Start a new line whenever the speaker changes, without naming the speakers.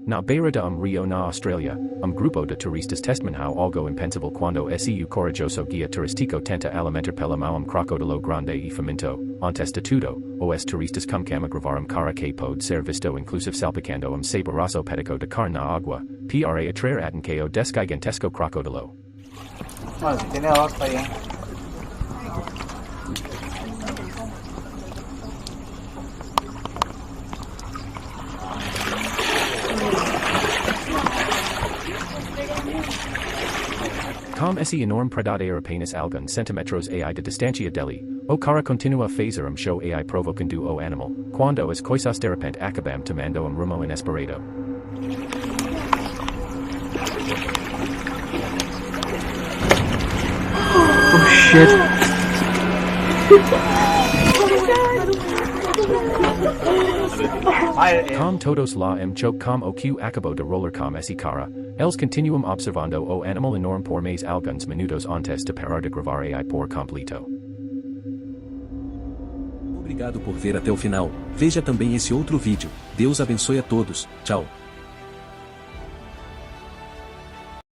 Na beira de rio na Australia, grupo de turistas testemunhou algo impensável quando esse corajoso guia turístico tenta alimentar pela mão crocodilo grande e faminto. Antes de tudo, os turistas começam a gravar cara que pode ser visto inclusive salpicando saboroso pedaço de carne na água, para atrair atenção desse gigantesco crocodilo.
Tiene abajo ahí.
Com esse enorme predador apenas alguns centímetros ai de distância dele, o cara continua a fazer show ai provocando o animal, quando as coisas de repente acabam tomando rumo inesperado.
Oh shit.
Com todos lá choque com o que acabou de rolar com esse cara, eles continuam observando o animal enorme por mais alguns minutos antes de parar de gravar ai por completo.
Obrigado por ver até o final. Veja também esse outro vídeo. Deus abençoe a todos. Tchau.